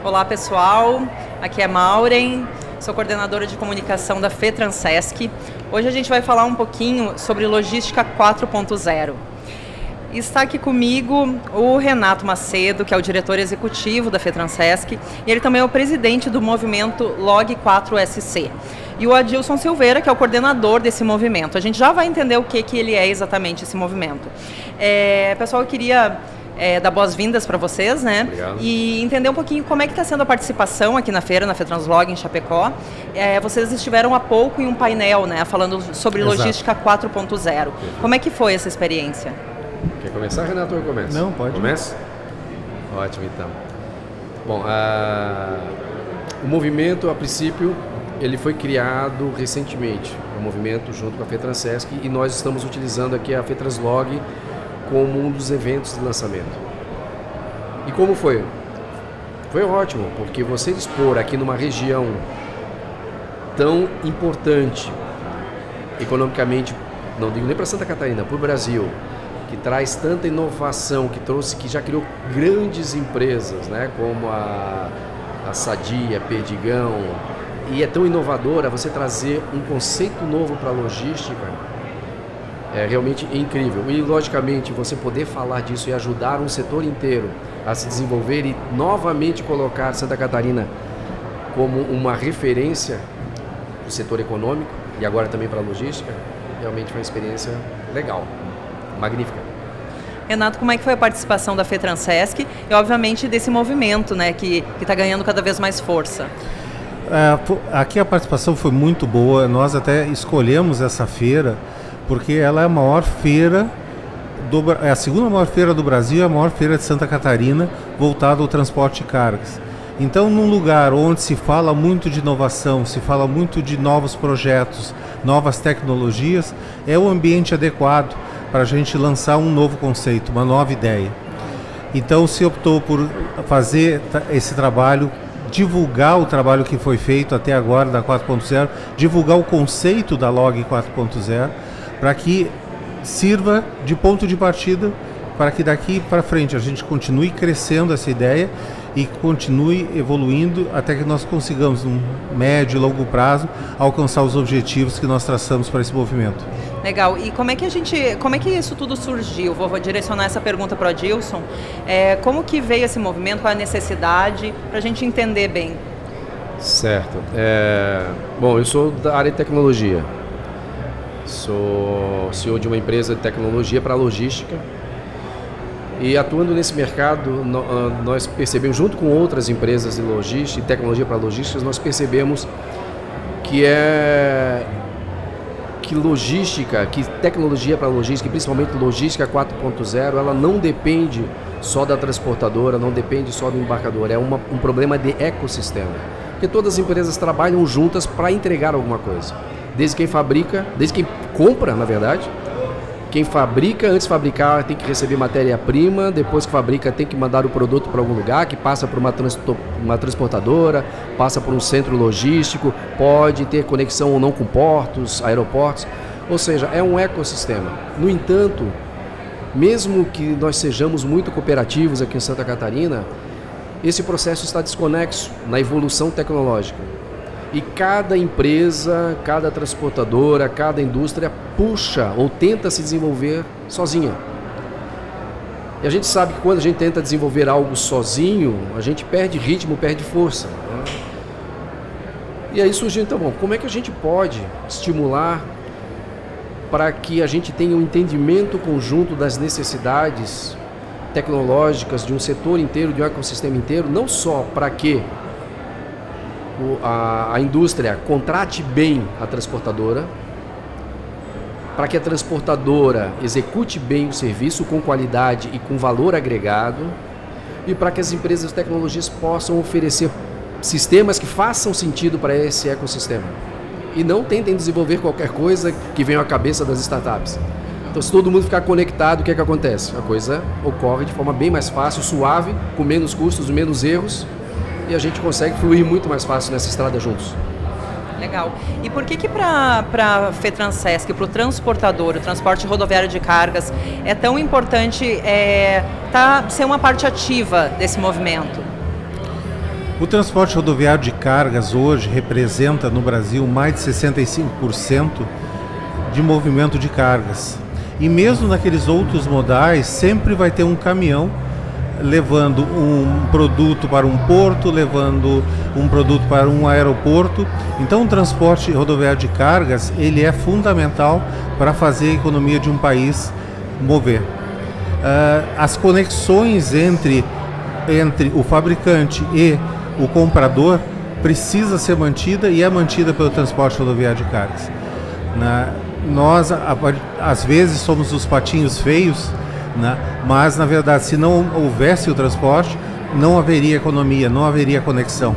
Olá pessoal, aqui é Maureen, sou coordenadora de comunicação da FETransesc. Hoje a gente vai falar um pouquinho sobre logística 4.0. Está aqui comigo o Renato Macedo, que é o diretor executivo da FETransesc, e ele também é o presidente do movimento Log4SC. E o Adilson Silveira, que é o coordenador desse movimento. A gente já vai entender o que ele é exatamente, esse movimento. Pessoal, eu queria dar boas-vindas para vocês, né? Obrigado. E entender um pouquinho como é que está sendo a participação aqui na feira, na FETranslog, em Chapecó. Vocês estiveram há pouco em um painel, né, falando sobre Exato. Logística 4.0. Como é que foi essa experiência? Quer começar, Renato, ou eu começo? Não, pode. Começa? Ótimo, então. Bom, o movimento, a princípio, ele foi criado recentemente. O movimento junto com a FETransesc, e nós estamos utilizando aqui a FETranslog como um dos eventos de lançamento. E como foi? Foi ótimo, porque você expor aqui numa região tão importante, economicamente, não digo nem para Santa Catarina, para o Brasil, que traz tanta inovação, que já criou grandes empresas, né, como a Sadia, Perdigão, e é tão inovadora, você trazer um conceito novo para a logística é realmente incrível. E, logicamente, você poder falar disso e ajudar um setor inteiro a se desenvolver e novamente colocar Santa Catarina como uma referência do setor econômico e agora também para a logística, realmente foi uma experiência legal, magnífica. Renato, como é que foi a participação da FETransesc e, obviamente, desse movimento, né, que está ganhando cada vez mais força? Aqui a participação foi muito boa. Nós até escolhemos essa feira porque ela é a maior feira, é a segunda maior feira do Brasil e a maior feira de Santa Catarina voltada ao transporte de cargas. Então, num lugar onde se fala muito de inovação, se fala muito de novos projetos, novas tecnologias, é o ambiente adequado para a gente lançar um novo conceito, uma nova ideia. Então, se optou por fazer esse trabalho, divulgar o trabalho que foi feito até agora da 4.0, divulgar o conceito da Log 4.0, para que sirva de ponto de partida para que daqui para frente a gente continue crescendo essa ideia e continue evoluindo até que nós consigamos, num médio e longo prazo, alcançar os objetivos que nós traçamos para esse movimento. Legal. E como é que isso tudo surgiu? Vou direcionar essa pergunta para o Adilson. Como que veio esse movimento, qual é a necessidade, para a gente entender bem? Certo. Bom, eu sou da área de tecnologia. Sou CEO de uma empresa de tecnologia para logística. E atuando nesse mercado, nós percebemos, junto com outras empresas de logística e tecnologia para logística, nós percebemos que logística, que tecnologia para logística, e principalmente logística 4.0, ela não depende só da transportadora, não depende só do embarcador, é um problema de ecossistema. Porque todas as empresas trabalham juntas para entregar alguma coisa. Desde quem fabrica, desde quem compra, na verdade. Quem fabrica, antes de fabricar, tem que receber matéria-prima, depois que fabrica, tem que mandar o produto para algum lugar, que passa por uma transportadora, passa por um centro logístico, pode ter conexão ou não com portos, aeroportos, ou seja, é um ecossistema. No entanto, mesmo que nós sejamos muito cooperativos aqui em Santa Catarina, esse processo está desconexo na evolução tecnológica. E cada empresa, cada transportadora, cada indústria puxa ou tenta se desenvolver sozinha. E a gente sabe que quando a gente tenta desenvolver algo sozinho, a gente perde ritmo, perde força, né? E aí surgiu, então, como é que a gente pode estimular para que a gente tenha um entendimento conjunto das necessidades tecnológicas de um setor inteiro, de um ecossistema inteiro, não só para que a indústria contrate bem a transportadora, para que a transportadora execute bem o serviço com qualidade e com valor agregado, e para que as empresas de tecnologias possam oferecer sistemas que façam sentido para esse ecossistema e não tentem desenvolver qualquer coisa que venha à cabeça das startups. Então, se todo mundo ficar conectado, o que é que acontece? A coisa ocorre de forma bem mais fácil, suave, com menos custos, menos erros, e a gente consegue fluir muito mais fácil nessa estrada juntos. Legal. E por que para a FETransesc, para o transportador, o transporte rodoviário de cargas, é tão importante ser uma parte ativa desse movimento? O transporte rodoviário de cargas hoje representa no Brasil mais de 65% de movimento de cargas. E mesmo naqueles outros modais, sempre vai ter um caminhão levando um produto para um porto, levando um produto para um aeroporto. Então o transporte rodoviário de cargas, ele é fundamental para fazer a economia de um país mover. As conexões entre o fabricante e o comprador precisa ser mantida e é mantida pelo transporte rodoviário de cargas. Nós, às vezes, somos os patinhos feios, né? Mas, na verdade, se não houvesse o transporte, não haveria economia, não haveria conexão.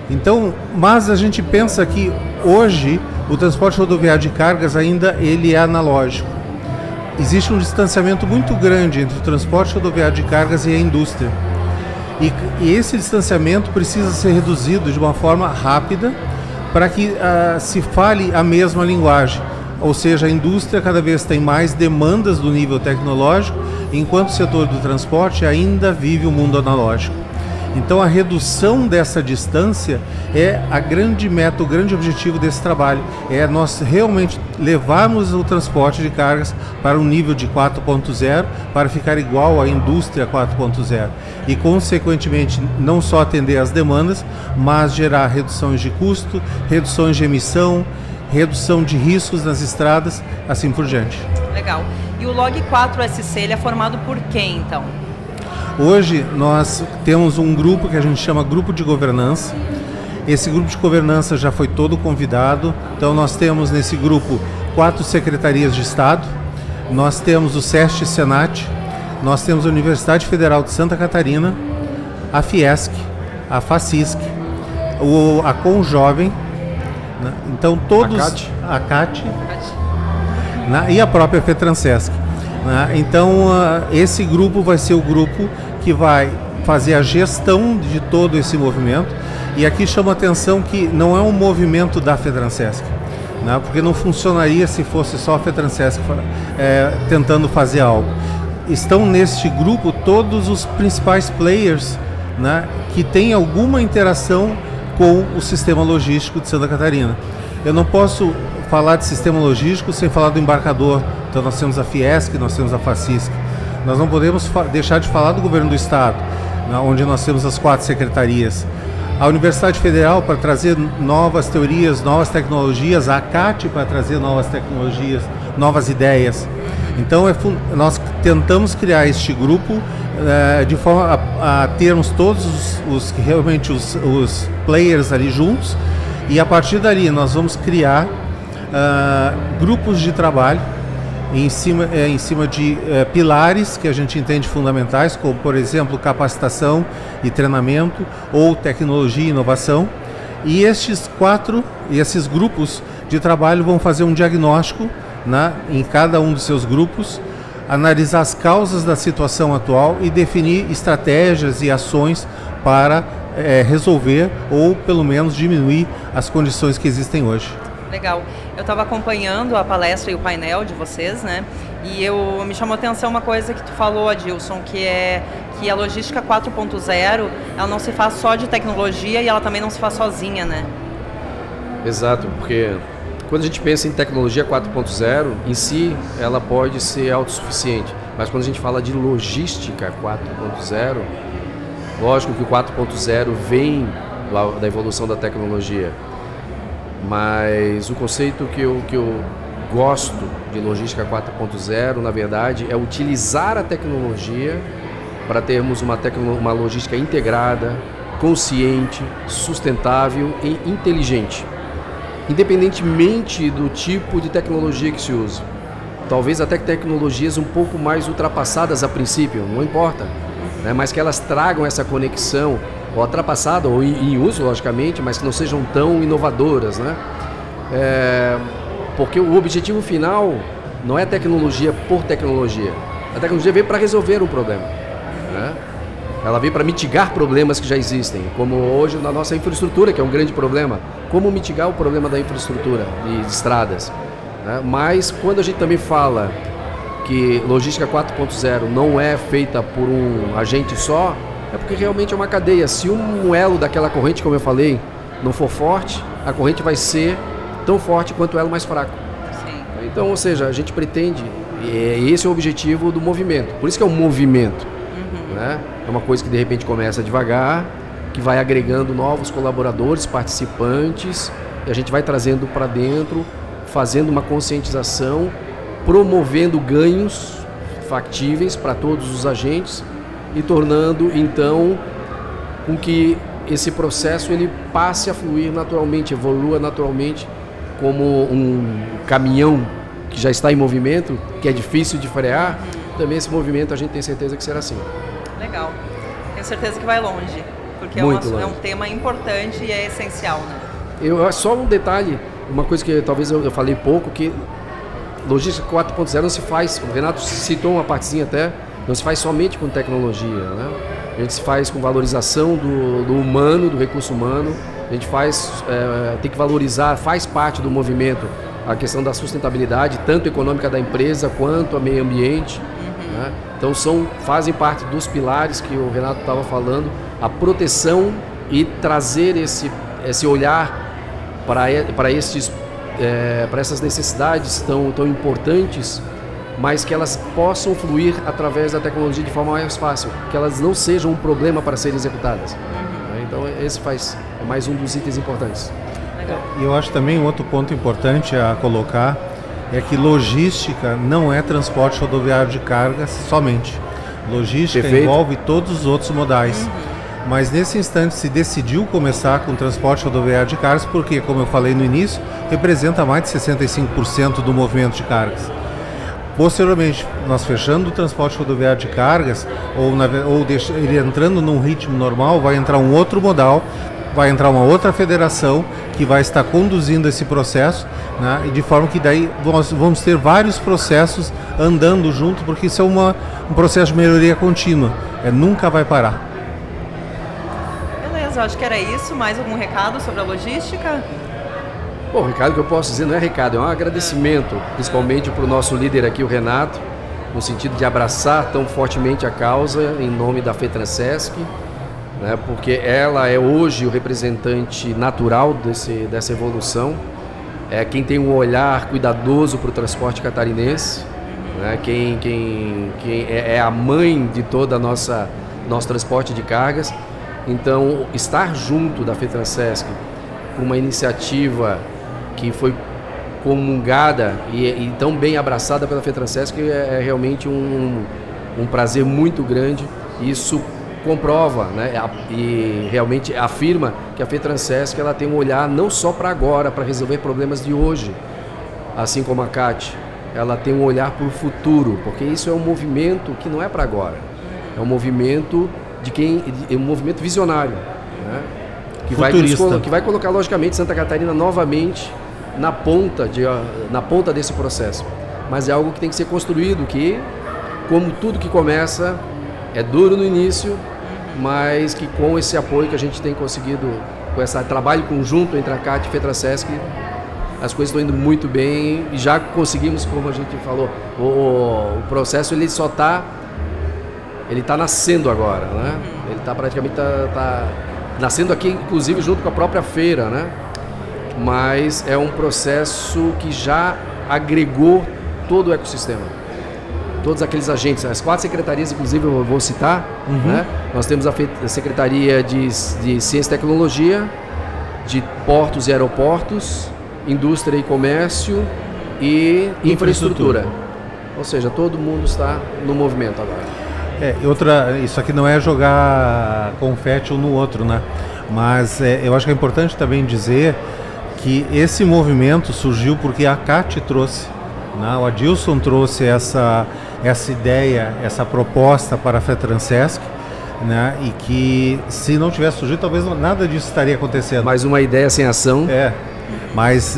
Então, mas a gente pensa que hoje o transporte rodoviário de cargas ainda ele é analógico. Existe um distanciamento muito grande entre o transporte rodoviário de cargas e a indústria. E esse distanciamento precisa ser reduzido de uma forma rápida para que se fale a mesma linguagem. Ou seja, a indústria cada vez tem mais demandas do nível tecnológico, enquanto o setor do transporte ainda vive o mundo analógico. Então a redução dessa distância é a grande meta, o grande objetivo desse trabalho. É nós realmente levarmos o transporte de cargas para um nível de 4.0 para ficar igual à indústria 4.0 e consequentemente não só atender às demandas, mas gerar reduções de custo, reduções de emissão, redução de riscos nas estradas, assim por diante. Legal. E o Log 4SC ele é formado por quem, então? Hoje nós temos um grupo que a gente chama Grupo de Governança. Esse grupo de governança já foi todo convidado. Então nós temos nesse grupo 4 secretarias de Estado. Nós temos o SESC Senat. Nós temos a Universidade Federal de Santa Catarina, a Fiesc, a Facisc, a Conjovem, né? Então todos... A CAT. Né? E a própria FETRANSESC. Então, esse grupo vai ser o grupo que vai fazer a gestão de todo esse movimento. E aqui chama a atenção que não é um movimento da FETRANSESC, né? Porque não funcionaria se fosse só a FETRANSESC tentando fazer algo. Estão neste grupo todos os principais players, né, que têm alguma interação com o sistema logístico de Santa Catarina. Eu não posso falar de sistema logístico sem falar do embarcador. Então nós temos a Fiesc, nós temos a Facisc. Nós não podemos deixar de falar do governo do estado, né, onde nós temos as 4 secretarias. A Universidade Federal para trazer novas teorias, novas tecnologias, a CAT para trazer novas tecnologias, novas ideias. Então nós tentamos criar este grupo de forma a termos todos realmente os players ali juntos, e a partir dali nós vamos criar grupos de trabalho em cima de pilares que a gente entende fundamentais, como por exemplo capacitação e treinamento ou tecnologia e inovação. E esses grupos de trabalho vão fazer um diagnóstico, né, em cada um dos seus grupos, analisar as causas da situação atual e definir estratégias e ações para resolver ou pelo menos diminuir as condições que existem hoje. Legal. Eu estava acompanhando a palestra e o painel de vocês, né? E me chamou a atenção uma coisa que tu falou, Adilson, que é que a logística 4.0, ela não se faz só de tecnologia e ela também não se faz sozinha, né? Exato, porque quando a gente pensa em tecnologia 4.0, em si, ela pode ser autossuficiente. Mas quando a gente fala de logística 4.0, lógico que o 4.0 vem da evolução da tecnologia. Mas o conceito que eu gosto de logística 4.0, na verdade, é utilizar a tecnologia para termos uma logística integrada, consciente, sustentável e inteligente, independentemente do tipo de tecnologia que se use. Talvez até tecnologias um pouco mais ultrapassadas a princípio, não importa, né? Mas que elas tragam essa conexão, ou ultrapassada, ou em uso, logicamente, mas que não sejam tão inovadoras, né? Porque o objetivo final não é tecnologia por tecnologia. A tecnologia veio para resolver um problema, né? Ela veio para mitigar problemas que já existem, como hoje na nossa infraestrutura, que é um grande problema. Como mitigar o problema da infraestrutura de estradas, né? Mas quando a gente também fala que logística 4.0 não é feita por um agente só, É porque realmente é uma cadeia. Se um elo daquela corrente, como eu falei, não for forte, a corrente vai ser tão forte quanto o elo mais fraco. Sim. Então, ou seja, a gente pretende, e esse é o objetivo do movimento. Por isso que é um movimento. Né? É uma coisa que de repente começa devagar, que vai agregando novos colaboradores, participantes, e a gente vai trazendo para dentro, fazendo uma conscientização, promovendo ganhos factíveis para todos os agentes e tornando então com que esse processo ele passe a fluir naturalmente, evolua naturalmente como um caminhão que já está em movimento, que é difícil de frear. Também esse movimento a gente tem certeza que será assim. Legal. Tenho certeza que vai longe, porque é um tema importante e é essencial, né? Só um detalhe, uma coisa que talvez eu falei pouco, que logística 4.0 não se faz, o Renato citou uma partezinha até, não se faz somente com tecnologia, né? A gente se faz com valorização do humano, do recurso humano, a gente tem que valorizar, faz parte do movimento a questão da sustentabilidade, tanto econômica da empresa quanto a meio ambiente. Né? Então fazem parte dos pilares que o Renato estava falando, a proteção e trazer esse olhar para essas necessidades tão importantes, mas que elas possam fluir através da tecnologia de forma mais fácil, que elas não sejam um problema para serem executadas. Então esse é mais um dos itens importantes. E eu acho também um outro ponto importante a colocar é que logística não é transporte rodoviário de cargas somente. Logística envolve todos os outros modais. Mas nesse instante se decidiu começar com transporte rodoviário de cargas porque, como eu falei no início, representa mais de 65% do movimento de cargas. Posteriormente, nós fechando o transporte rodoviário de cargas, ele entrando num ritmo normal, vai entrar um outro modal, vai entrar uma outra federação que vai estar conduzindo esse processo, né? E de forma que daí nós vamos ter vários processos andando junto, porque isso é um processo de melhoria contínua, nunca vai parar. Beleza, acho que era isso. Mais algum recado sobre a logística? Bom, o recado que eu posso dizer não é recado, é um agradecimento, principalmente para o nosso líder aqui, o Renato, no sentido de abraçar tão fortemente a causa em nome da FETRANSESC, né, porque ela é hoje o representante natural dessa evolução, é quem tem um olhar cuidadoso para o transporte catarinense, né, quem é a mãe de todo nosso transporte de cargas. Então, estar junto da FETRANSESC com uma iniciativa que foi comungada e tão bem abraçada pela FETRANSESC é realmente um prazer muito grande. Isso comprova, né, e realmente afirma que a FETRANSESC ela tem um olhar não só para agora, para resolver problemas de hoje, assim como a CAT, ela tem um olhar para o futuro, porque isso é um movimento que não é para agora, é um movimento um movimento visionário, né, que vai colocar logicamente Santa Catarina novamente na ponta desse processo, mas é algo que tem que ser construído, que como tudo que começa é duro no início, mas que com esse apoio que a gente tem conseguido, com esse trabalho conjunto entre a CAT e a FETRANSESC, as coisas estão indo muito bem e já conseguimos, como a gente falou, o processo ele está nascendo agora, né? Ele está praticamente nascendo aqui, inclusive junto com a própria feira, né? Mas é um processo que já agregou todo o ecossistema. Todos aqueles agentes, as 4 secretarias, inclusive eu vou citar, né? Nós temos a Secretaria de Ciência e Tecnologia, de Portos e Aeroportos, Indústria e Comércio e Infraestrutura. Ou seja, todo mundo está no movimento agora. Isso aqui não é jogar confete um no outro, né? Mas eu acho que é importante também dizer que esse movimento surgiu porque a CAT trouxe, né? O Adilson trouxe essa ideia, essa proposta para a FETRANSESC, né? E que se não tivesse surgido, talvez nada disso estaria acontecendo. Mais uma ideia sem ação. Mas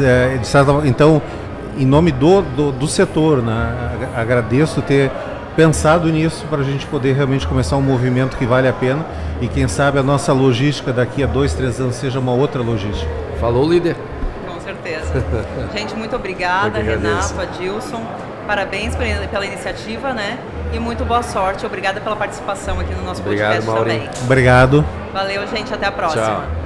então, em nome do setor, né? Agradeço ter pensado nisso para a gente poder realmente começar um movimento que vale a pena e quem sabe a nossa logística daqui a 2, 3 anos seja uma outra logística. Falou, líder. Com certeza. certeza. Gente, muito obrigada, Renato, Adilson. Parabéns pela iniciativa, né? E muito boa sorte. Obrigada pela participação aqui no nosso podcast também. Obrigado. Valeu, gente. Até a próxima. Tchau.